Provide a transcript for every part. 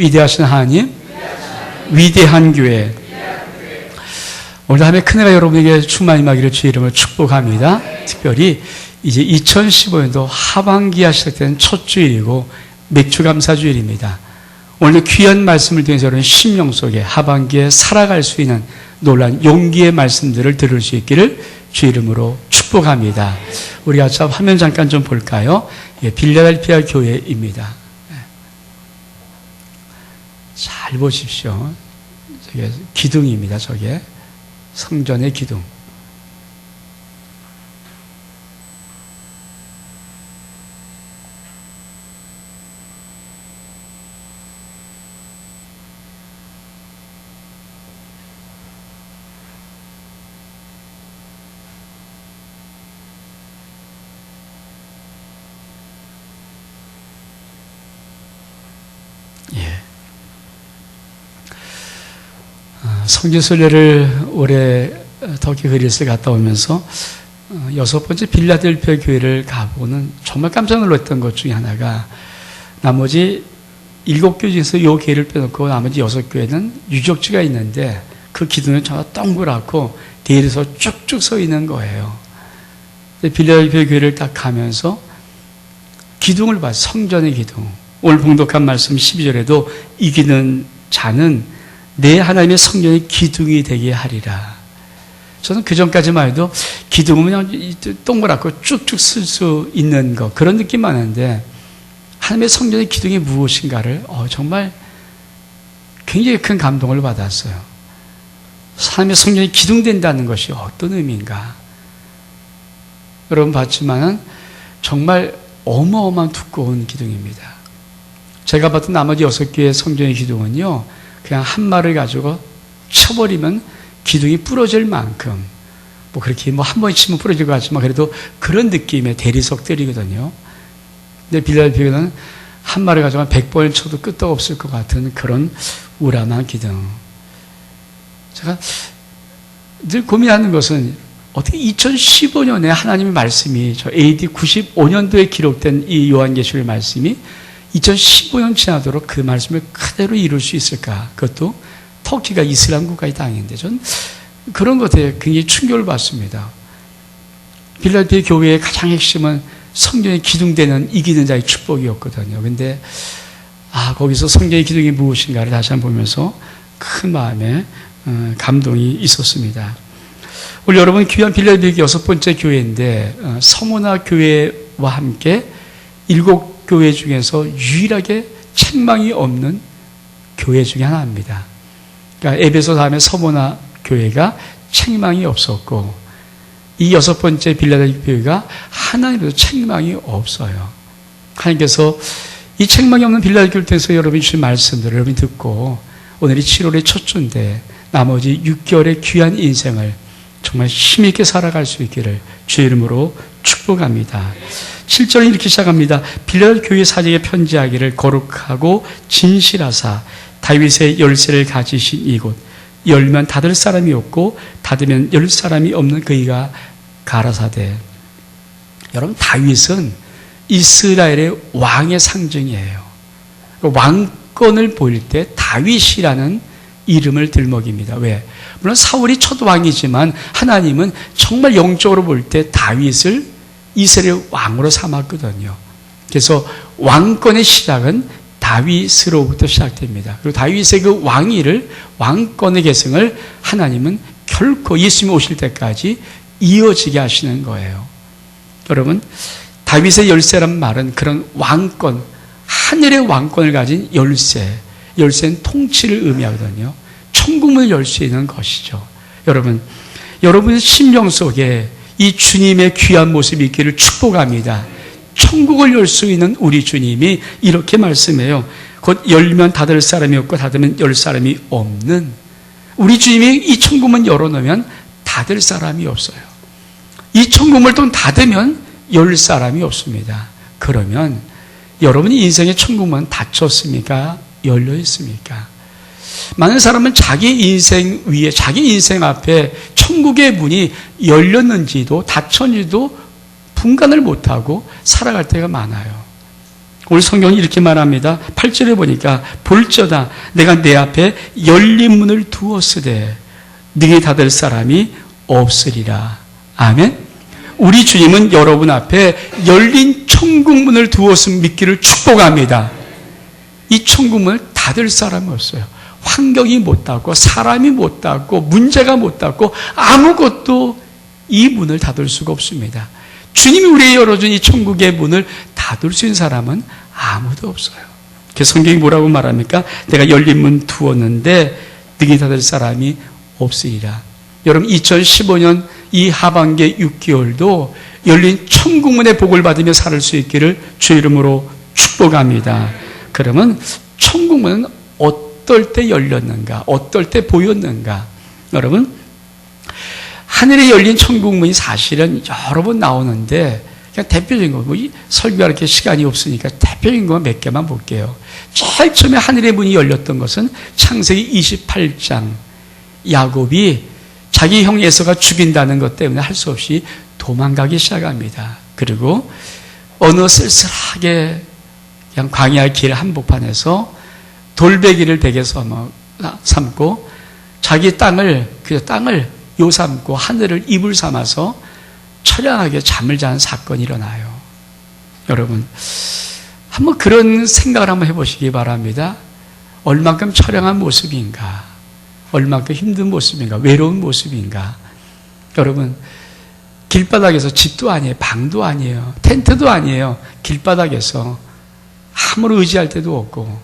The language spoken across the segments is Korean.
위대하신 하나님, 위대한 교회. 오늘 밤에 큰애가 여러분에게 충만히 임하기를 주의 이름으로 축복합니다. 특별히 이제 2015년도 하반기가 시작된 첫 주일이고 맥주 감사 주일입니다. 오늘 귀한 말씀을 통해서 여러분 심령 속에 하반기에 살아갈 수 있는 놀란 용기의 말씀들을 들을 수 있기를 주의 이름으로 축복합니다. 우리가 화면 잠깐 좀 볼까요? 빌라델피아 교회입니다. 잘 보십시오. 저게 기둥입니다. 저게 성전의 기둥. 성지순례를 올해 터키 그리스에 갔다 오면서 6번째 빌라델피아 교회를 가보고는 정말 깜짝 놀랐던 것 중에 하나가 나머지 7교회 중에서 이 교회를 빼놓고 나머지 6교회는 유적지가 있는데 그 기둥은 정말 동그랗고 대리석 쭉쭉 서 있는 거예요. 빌라델피아 교회를 딱 가면서 기둥을 봐, 성전의 기둥. 오늘 봉독한 말씀 12절에도 이기는 자는 내 하나님의 성전의 기둥이 되게 하리라. 저는 그 전까지만 해도 기둥은 그냥 동그랗고 쭉쭉 쓸 수 있는 것, 그런 느낌만 하는데 하나님의 성전의 기둥이 무엇인가를 정말 굉장히 큰 감동을 받았어요. 하나님의 성전이 기둥된다는 것이 어떤 의미인가. 여러분 봤지만은 정말 어마어마한 두꺼운 기둥입니다. 제가 봤던 나머지 6개의 성전의 기둥은요, 그냥 한 말을 가지고 쳐버리면 기둥이 부러질 만큼, 그렇게 한 번 치면 부러질 것 같지만 그래도 그런 느낌의 대리석들이거든요. 근데 빌라델피아는 한 말을 가지고 100번을 쳐도 끄떡 없을 것 같은 그런 우람한 기둥. 제가 늘 고민하는 것은 어떻게 2015년에 하나님의 말씀이 저 AD 95년도에 기록된 이 요한계시록 말씀이 2015년 지나도록 그 말씀을 그대로 이룰 수 있을까? 그것도 터키가 이슬람 국가의 땅인데 전 그런 것에 굉장히 충격을 받습니다. 빌라델피아 교회의 가장 핵심은 성전의 기둥되는 이기는 자의 축복이었거든요. 근데 거기서 성전의 기둥이 무엇인가를 다시 한번 보면서 큰 마음에 감동이 있었습니다. 오늘 여러분 귀한 빌라델피아 6번째 교회인데 서모나 교회와 함께 7교회 중에서 유일하게 책망이 없는 교회 중에 하나입니다. 그러니까 에베소 다음에 서모나 교회가 책망이 없었고 이 6번째 빌라델피아 교회가 하나님께서 책망이 없어요. 하나님께서 이 책망이 없는 빌라델피아를 통해서 여러분이 주신 말씀들을 여러분이 듣고 오늘이 7월의 첫 주인데 나머지 6개월의 귀한 인생을 정말 힘있게 살아갈 수 있기를 주의 이름으로 축복합니다. 7절은 이렇게 시작합니다. 빌라델피아 교회 사직에 편지하기를 거룩하고 진실하사 다윗의 열쇠를 가지신 이곳 열면 닫을 사람이 없고 닫으면 열 사람이 없는 그이가 가라사대. 여러분 다윗은 이스라엘의 왕의 상징이에요. 왕권을 보일 때 다윗이라는 이름을 들먹입니다. 왜? 물론 사울이 첫 왕이지만 하나님은 정말 영적으로 볼 때 다윗을 이스라엘 왕으로 삼았거든요. 그래서 왕권의 시작은 다윗으로부터 시작됩니다. 그리고 다윗의 그 왕위를, 왕권의 계승을 하나님은 결코 예수님이 오실 때까지 이어지게 하시는 거예요. 여러분, 다윗의 열쇠란 말은 그런 왕권, 하늘의 왕권을 가진 열쇠, 열쇠는 통치를 의미하거든요. 천국문을 열 수 있는 것이죠. 여러분, 여러분의 심령 속에 이 주님의 귀한 모습이 있기를 축복합니다. 천국을 열 수 있는 우리 주님이 이렇게 말씀해요. 곧 열면 닫을 사람이 없고 닫으면 열 사람이 없는, 우리 주님이 이 천국문 열어놓으면 닫을 사람이 없어요. 이 천국문을 또 닫으면 열 사람이 없습니다. 그러면 여러분이 인생의 천국문 닫혔습니까? 열려 있습니까? 많은 사람은 자기 인생 위에, 자기 인생 앞에 천국의 문이 열렸는지도 닫혔는지도 분간을 못하고 살아갈 때가 많아요. 오늘 성경이 이렇게 말합니다. 8절에 보니까 볼저다 내가 내 앞에 열린 문을 두었으되 능히 닫을 사람이 없으리라. 아멘. 우리 주님은 여러분 앞에 열린 천국문을 두었음 믿기를 축복합니다. 이 천국문을 닫을 사람이 없어요. 환경이 못 닫고 사람이 못 닫고 문제가 못 닫고 아무것도 이 문을 닫을 수가 없습니다. 주님이 우리에게 열어준 이 천국의 문을 닫을 수 있는 사람은 아무도 없어요. 그래서 성경이 뭐라고 말합니까? 내가 열린 문 두었는데 능히 닫을 사람이 없으리라. 여러분 2015년 이 하반기 6개월도 열린 천국문의 복을 받으며 살 수 있기를 주 이름으로 축복합니다. 그러면 천국문은 어떨 때 열렸는가? 어떨 때 보였는가? 여러분 하늘에 열린 천국문이 사실은 여러 번 나오는데 그냥 대표적인 거, 설교할 게 시간이 없으니까 대표적인 거 몇 개만 볼게요. 제일 처음에 하늘의 문이 열렸던 것은 창세기 28장 야곱이 자기 형 에서가 죽인다는 것 때문에 할 수 없이 도망가기 시작합니다. 그리고 어느 쓸쓸하게 그냥 광야 길 한복판에서 돌베기를 베개서 삼고 자기 그 땅을 요 삼고 하늘을 이불 삼아서 처량하게 잠을 자는 사건이 일어나요. 여러분 한번 그런 생각을 한번 해보시기 바랍니다. 얼만큼 처량한 모습인가? 얼만큼 힘든 모습인가? 외로운 모습인가? 여러분 길바닥에서 집도 아니에요. 방도 아니에요. 텐트도 아니에요. 길바닥에서 아무런 의지할 데도 없고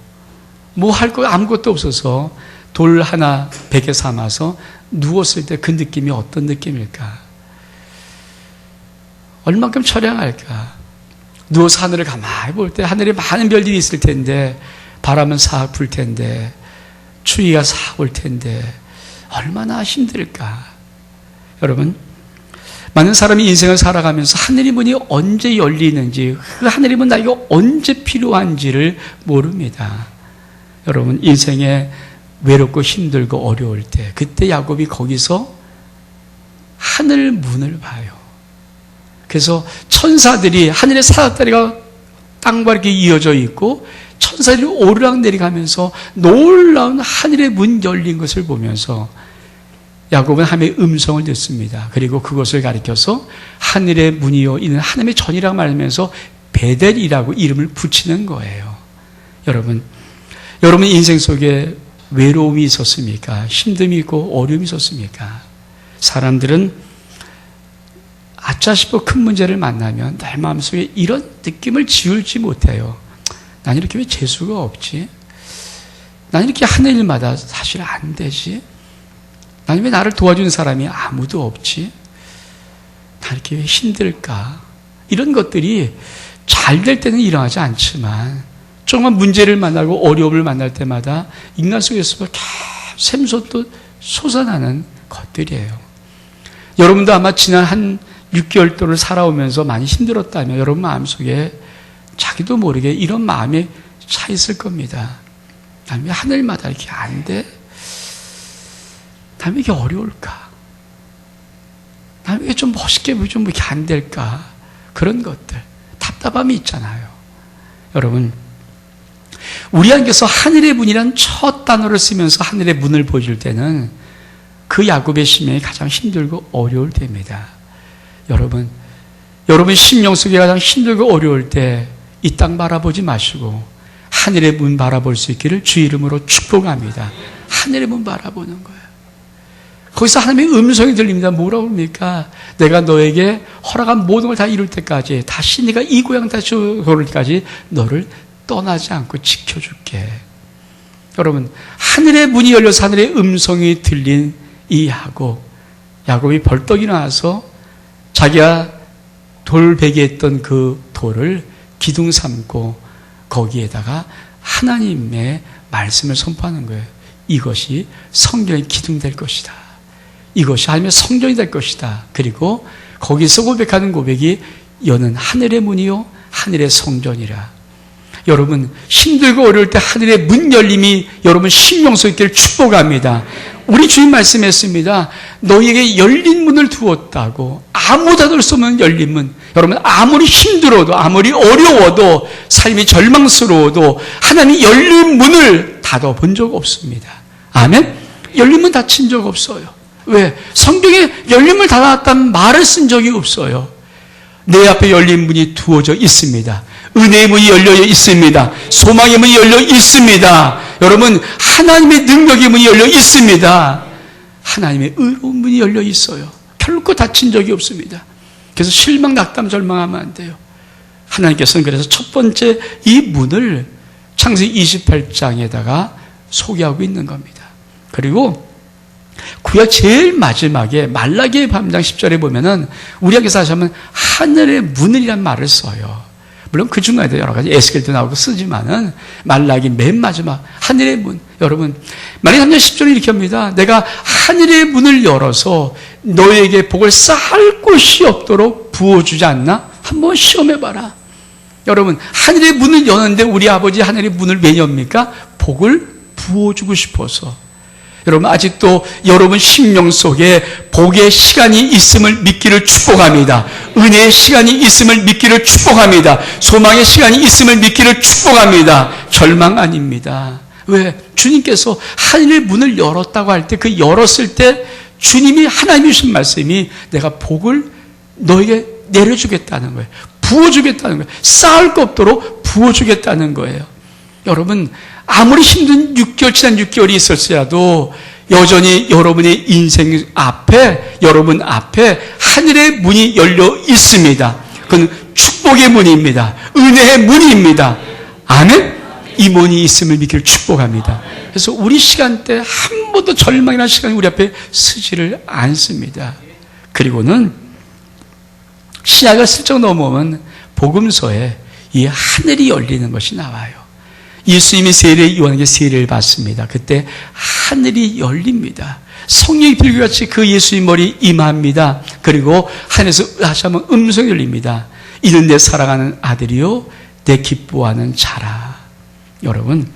뭐 할 거 아무것도 없어서 돌 하나 베개 삼아서 누웠을 때 그 느낌이 어떤 느낌일까? 얼만큼 처량할까? 누워서 하늘을 가만히 볼 때 하늘에 많은 별들이 있을 텐데 바람은 싹 불 텐데 추위가 싹 올 텐데 얼마나 힘들까? 여러분 많은 사람이 인생을 살아가면서 하늘의 문이 언제 열리는지 그 하늘의 문 나에게 언제 필요한지를 모릅니다. 여러분 인생에 외롭고 힘들고 어려울 때 그때 야곱이 거기서 하늘 문을 봐요. 그래서 천사들이 하늘의 사닥다리가 땅과 이렇게 이어져 있고 천사들이 오르락내리가면서 놀라운 하늘의 문 열린 것을 보면서 야곱은 하나님의 음성을 듣습니다. 그리고 그것을 가리켜서 하늘의 문이요 이는 하나님의 전이라고 말하면서 베델이라고 이름을 붙이는 거예요. 여러분 인생 속에 외로움이 있었습니까? 힘듦이 있고 어려움이 있었습니까? 사람들은 아차 싶어 큰 문제를 만나면 내 마음속에 이런 느낌을 지울지 못해요. 난 이렇게 왜 재수가 없지? 난 이렇게 하는 일마다 사실 안 되지? 난 왜 나를 도와주는 사람이 아무도 없지? 난 이렇게 왜 힘들까? 이런 것들이 잘 될 때는 일어나지 않지만 조금만 문제를 만나고 어려움을 만날 때마다 인간 속에서 샘솟듯 솟아나는 것들이에요. 여러분도 아마 지난 한 6개월 동안 살아오면서 많이 힘들었다면 여러분 마음속에 자기도 모르게 이런 마음이 차 있을 겁니다. 난 왜 하늘마다 이렇게 안 돼? 난 왜 이렇게 어려울까? 난 왜 좀 멋있게 좀 이렇게 안 될까? 그런 것들 답답함이 있잖아요. 여러분 우리 안에서 하늘의 문이란 첫 단어를 쓰면서 하늘의 문을 보여줄 때는 그 야곱의 심령이 가장 힘들고 어려울 때입니다. 여러분 심령 속에 가장 힘들고 어려울 때 이 땅 바라보지 마시고 하늘의 문 바라볼 수 있기를 주 이름으로 축복합니다. 하늘의 문 바라보는 거예요. 거기서 하나님의 음성이 들립니다. 뭐라고 합니까? 내가 너에게 허락한 모든 걸 다 이룰 때까지 다시 네가 이 고향 다시 돌을 때까지 너를 떠나지 않고 지켜줄게. 여러분 하늘의 문이 열려서 하늘의 음성이 들린 이 야곱이 벌떡 일어나서 자기가 돌베개 했던 그 돌을 기둥 삼고 거기에다가 하나님의 말씀을 선포하는 거예요. 이것이 성경의 기둥 될 것이다. 이것이 하나님의 성전이 될 것이다. 그리고 거기서 고백하는 고백이 여는 하늘의 문이요 하늘의 성전이라. 여러분 힘들고 어려울 때 하늘의 문 열림이 여러분 심령 속에 있기를 축복합니다. 우리 주님 말씀했습니다. 너희에게 열린 문을 두었다고. 아무 닫을 수 없는 열린 문. 여러분, 아무리 힘들어도, 아무리 어려워도, 삶이 절망스러워도 하나님이 열린 문을 닫아본 적 없습니다. 아멘? 열린 문 닫힌 적 없어요. 왜? 성경에 열린 문을 닫았다는 말을 쓴 적이 없어요. 내 앞에 열린 문이 두어져 있습니다. 은혜의 문이 열려 있습니다. 소망의 문이 열려 있습니다. 여러분, 하나님의 능력의 문이 열려 있습니다. 하나님의 의로운 문이 열려 있어요. 결코 닫힌 적이 없습니다. 그래서 실망, 낙담, 절망하면 안 돼요. 하나님께서는 그래서 첫 번째 이 문을 창세기 28장에다가 소개하고 있는 겁니다. 그리고 구약 제일 마지막에 말라기 밤장 10절에 보면은 우리에게서 하시면 하늘의 문이라는 말을 써요. 물론 그 중간에도 여러 가지 에스겔도 나오고 쓰지만은 말라기 맨 마지막 하늘의 문. 여러분, 말라기 3장 10절에 이렇게 합니다. 내가 하늘의 문을 열어서 너에게 복을 쌓을 곳이 없도록 부어주지 않나? 한번 시험해봐라. 여러분, 하늘의 문을 여는데 우리 아버지 하늘의 문을 왜 엽니까? 복을 부어주고 싶어서. 여러분, 아직도 여러분 심령 속에 복의 시간이 있음을 믿기를 축복합니다. 은혜의 시간이 있음을 믿기를 축복합니다. 소망의 시간이 있음을 믿기를 축복합니다. 절망 아닙니다. 왜? 주님께서 하늘의 문을 열었다고 할 때, 그 열었을 때 주님이 하나님이 주신 말씀이 내가 복을 너에게 내려주겠다는 거예요. 부어주겠다는 거예요. 쌓을 것 없도록 부어주겠다는 거예요. 여러분, 아무리 힘든 6개월, 지난 6개월이 있었어도 여전히 여러분의 인생 앞에, 여러분 앞에 하늘의 문이 열려 있습니다. 그건 축복의 문입니다. 은혜의 문입니다. 아멘? 이 문이 있음을 믿기를 축복합니다. 그래서 우리 시간대 한 번도 절망이라는 시간이 우리 앞에 서지를 않습니다. 그리고는 신약을 슬쩍 넘어오면 복음서에 이 하늘이 열리는 것이 나와요. 예수님이 세례, 요한에게 세례를 받습니다. 그때 하늘이 열립니다. 성령이 들기같이 그 예수님 머리 임합니다. 그리고 하늘에서 다시 한번 음성이 열립니다. 이는 내 사랑하는 아들이요 내 기뻐하는 자라. 여러분,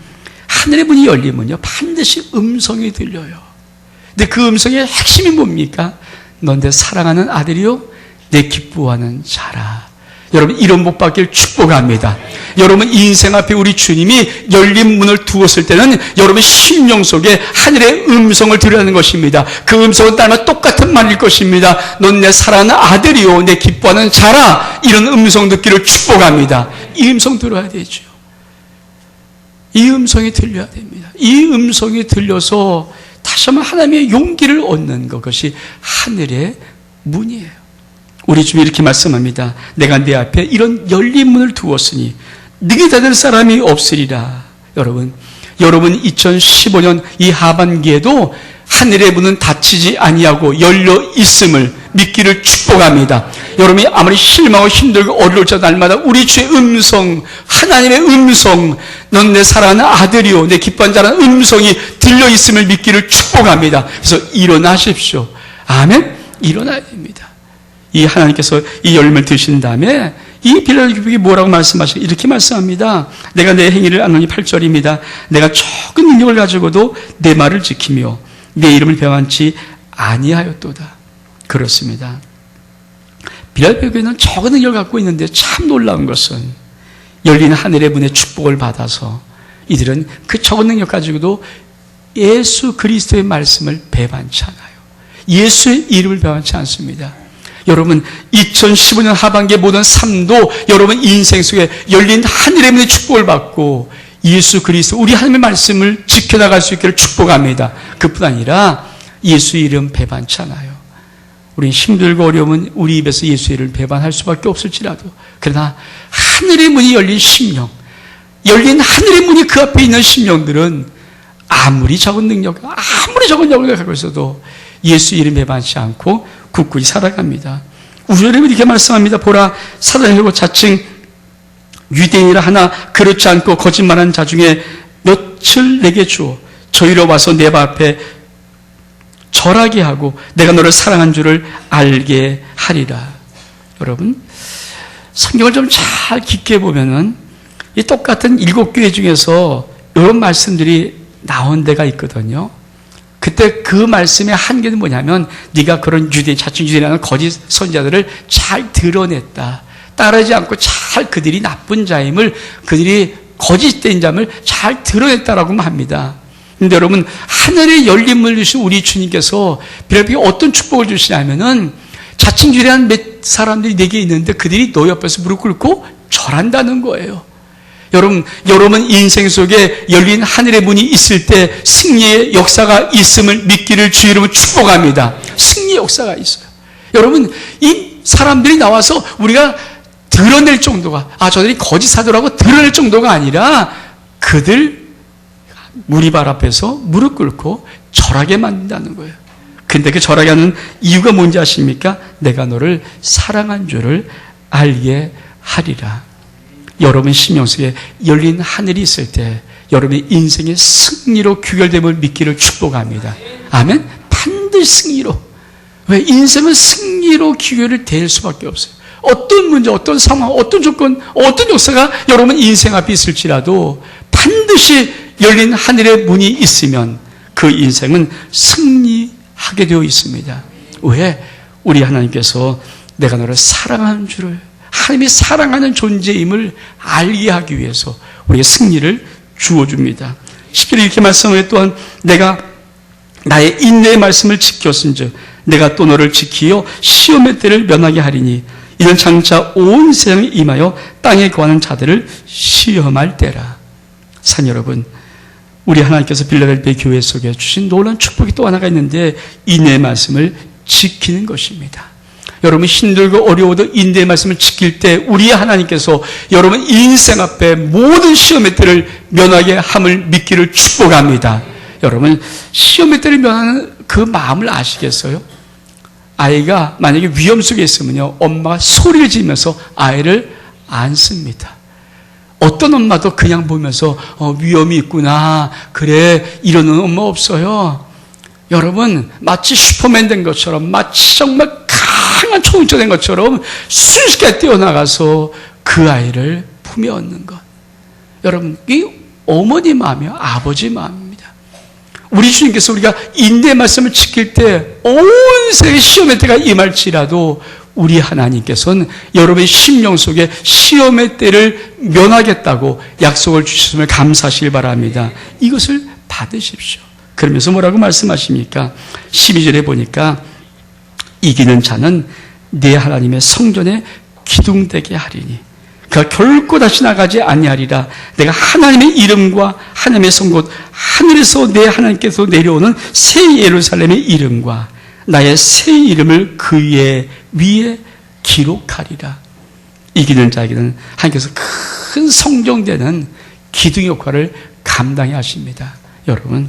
하늘의 문이 열리면요 반드시 음성이 들려요. 근데 그 음성의 핵심이 뭡니까? 넌 내 사랑하는 아들이요 내 기뻐하는 자라. 여러분, 이런 복 받길 축복합니다. 여러분, 인생 앞에 우리 주님이 열린 문을 두었을 때는 여러분 심령 속에 하늘의 음성을 들으라는 것입니다. 그 음성은 따르면 똑같은 말일 것입니다. 넌 내 사랑하는 아들이요 내 기뻐하는 자라. 이런 음성 듣기를 축복합니다. 이 음성 들어야 되죠. 이 음성이 들려야 됩니다. 이 음성이 들려서 다시 한번 하나님의 용기를 얻는 그것이 하늘의 문이에요. 우리 주님 이렇게 말씀합니다. 내가 내 앞에 이런 열린 문을 두었으니 네게 닫을 사람이 없으리라. 여러분 2015년 이 하반기에도 하늘의 문은 닫히지 아니하고 열려 있음을 믿기를 축복합니다. 여러분이 아무리 실망하고 힘들고 어려울지라도 날마다 우리 주의 음성, 하나님의 음성, 넌 내 사랑하는 아들이요 내 기뻐하는 자라는 음성이 들려 있음을 믿기를 축복합니다. 그래서 일어나십시오. 아멘. 일어나야 됩니다. 이 하나님께서 이 열림을 드신 다음에 이 빌라델피아에게 뭐라고 말씀하시고 이렇게 말씀합니다. 내가 내 행위를 아노니 8절입니다. 내가 적은 능력을 가지고도 내 말을 지키며 내 이름을 배반치 아니하였도다. 그렇습니다. 빌라델피아 교회는 적은 능력을 갖고 있는데 참 놀라운 것은 열린 하늘의 문의 축복을 받아서 이들은 그 적은 능력 가지고도 예수 그리스도의 말씀을 배반치 않아요. 예수의 이름을 배반치 않습니다. 여러분 2015년 하반기의 모든 삶도 여러분 인생 속에 열린 하늘의 문의 축복을 받고 예수 그리스도 우리 하나님의 말씀을 지켜나갈 수 있기를 축복합니다. 그뿐 아니라 예수 이름 배반치 않아요. 우리 힘들고 어려우면 우리 입에서 예수 이름을 배반할 수밖에 없을지라도 그러나 하늘의 문이 열린 심령, 열린 하늘의 문이 그 앞에 있는 심령들은 아무리 적은 능력, 아무리 적은 능력을 갖고 있어도 예수 이름 배반치 않고 굳건히 살아갑니다. 우리는 이렇게 말씀합니다. 보라, 사단이고 자칭 유대인이라 하나 그렇지 않고 거짓말하는 자 중에 몇을 내게 주어 저희로 와서 내 앞에 절하게 하고 내가 너를 사랑한 줄을 알게 하리라. 여러분, 성경을 좀 잘 깊게 보면은 이 똑같은 7교회 중에서 이런 말씀들이 나온 데가 있거든요. 그때 그 말씀의 한계는 뭐냐면 네가 그런 자칭 유대인이라는 거짓 선지자들을 잘 드러냈다. 따르지 않고 잘 그들이 나쁜 자임을, 그들이 거짓된 자임을 잘 드러냈다라고 합니다. 근데 여러분, 하늘의 열린 문을 주신 우리 주님께서 비례하게 어떤 축복을 주시냐면은 자칭 유대한 몇 사람들이 내게 있는데 그들이 너 옆에서 무릎 꿇고 절한다는 거예요. 여러분 인생 속에 열린 하늘의 문이 있을 때 승리의 역사가 있음을 믿기를 주의 이름으로 축복합니다. 승리의 역사가 있어요. 여러분, 이 사람들이 나와서 우리가 드러낼 정도가, 저들이 거짓 사도라고 드러낼 정도가 아니라 그들 우리 발 앞에서 무릎 꿇고 절하게 만든다는 거예요. 근데 그 절하게 하는 이유가 뭔지 아십니까? 내가 너를 사랑한 줄을 알게 하리라. 여러분 심령 속에 열린 하늘이 있을 때 여러분의 인생의 승리로 귀결됨을 믿기를 축복합니다. 아멘? 반드시 승리로. 왜? 인생은 승리로 귀결을 될 수밖에 없어요. 어떤 문제, 어떤 상황, 어떤 조건, 어떤 역사가 여러분 인생 앞에 있을지라도 반드시 열린 하늘의 문이 있으면 그 인생은 승리하게 되어 있습니다. 왜? 우리 하나님께서 내가 너를 사랑하는 줄을, 하나님이 사랑하는 존재임을 알게 하기 위해서 우리에게 승리를 주어줍니다. 10절에 이렇게 말씀하여 또한 내가 나의 인내의 말씀을 지켰은즉 내가 또 너를 지키어 시험의 때를 면하게 하리니 이는 장차 온 세상에 임하여 땅에 거하는 자들을 시험할 때라. 산 여러분, 우리 하나님께서 빌라델피아 교회 속에 주신 놀라운 축복이 또 하나가 있는데 인내의 말씀을 지키는 것입니다. 여러분 힘들고 어려워도 인내의 말씀을 지킬 때 우리 하나님께서 여러분 인생 앞에 모든 시험의 때를 면하게 함을 믿기를 축복합니다. 여러분 시험의 때를 면하는 그 마음을 아시겠어요? 아이가 만약에 위험 속에 있으면요, 엄마가 소리를 지르면서 아이를 안습니다. 어떤 엄마도 그냥 보면서 위험이 있구나, 그래, 이러는 엄마 없어요. 여러분 마치 슈퍼맨 된 것처럼, 마치 정말 강한 초능자 된 것처럼 순식간에 뛰어나가서 그 아이를 품에 얻는 것. 여러분 이 어머니 마음이요, 아버지 마음입니다. 우리 주님께서 우리가 인내의 말씀을 지킬 때 온 세계 시험의 때가 임할지라도 우리 하나님께서는 여러분의 심령 속에 시험의 때를 면하겠다고 약속을 주셨음을 감사하시길 바랍니다. 이것을 받으십시오. 그러면서 뭐라고 말씀하십니까? 12절에 보니까 이기는 자는 내 하나님의 성전에 기둥되게 하리니 그가 결코 다시 나가지 아니하리라. 내가 하나님의 이름과 하나님의 성곳 하늘에서 내 하나님께서 내려오는 새 예루살렘의 이름과 나의 새 이름을 그의 위에 기록하리라. 이기는 자에게는 하나님께서 큰 성정되는 기둥 역할을 감당해 하십니다. 여러분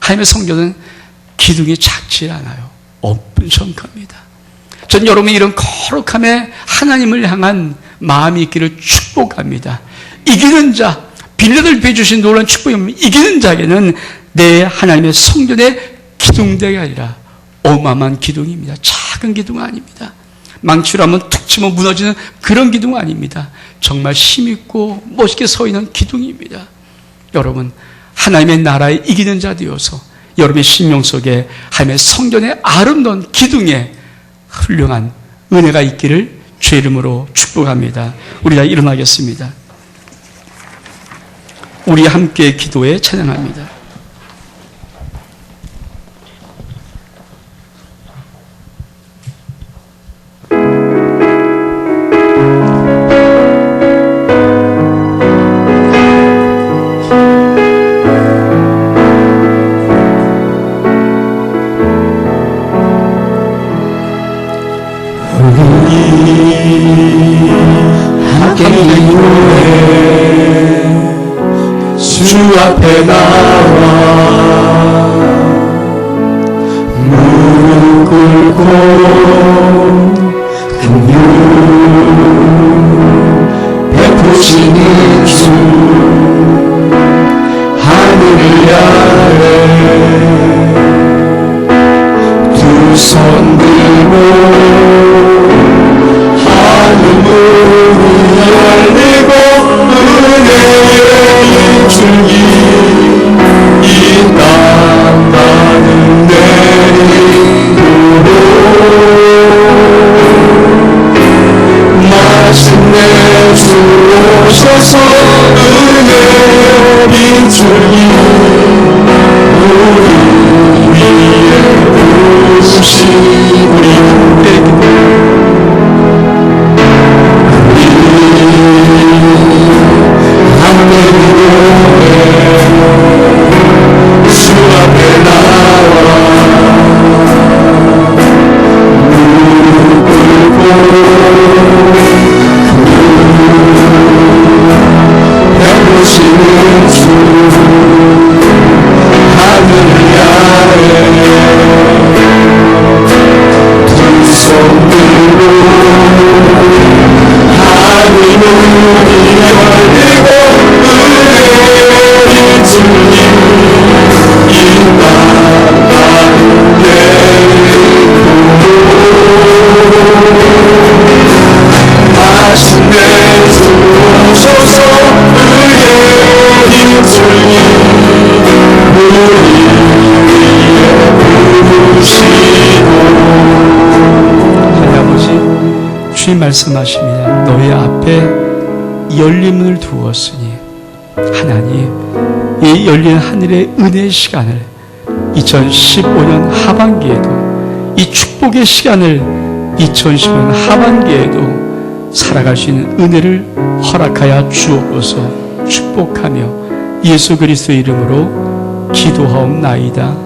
하나님의 성전은 기둥이 작지 않아요. 엄청납니다. 전 여러분의 이런 거룩함에 하나님을 향한 마음이 있기를 축복합니다. 이기는 자, 빌라델피아에 주신 놀라운 축복입니다. 이기는 자에게는 내 하나님의 성전에 기둥되게 하리라. 어마어마한 기둥입니다. 작은 기둥 아닙니다. 망치로 한번 툭 치면 무너지는 그런 기둥 아닙니다. 정말 힘있고 멋있게 서 있는 기둥입니다. 여러분 하나님의 나라에 이기는 자 되어서 여러분의 심령 속에 하나님의 성전의 아름다운 기둥에 훌륭한 은혜가 있기를 주의 이름으로 축복합니다. 우리 다 일어나겠습니다. 우리 함께 기도에 찬양합니다. 주 앞에 나와 무릎 꿇고 긍휼 베푸시는 주 하늘을 향해 두 손 들고 하늘 문을 열리고 은혜의 줄기 이 땅 가는 주 오셔서 은혜 비추니 우리 위에 오신 우리 함께 기도해 주 앞에 나와 배우시는 주 하늘을 향해 두 손 들고 하늘 문이 열리고 은혜의 주님 이 땅 가운데 하신대 주 오셔서 은혜의 주님 우리 위에 부르시고 하나님 아버지, 주님 말씀하십니다. 너희 앞에 열린 문을 두었으니 하나님, 이 열린 하늘의 은혜의 시간을 2015년 하반기에도, 이 축복의 시간을 2015년 하반기에도 살아갈 수 있는 은혜를 허락하여 주옵소서. 축복하며 예수 그리스도의 이름으로 기도하옵나이다.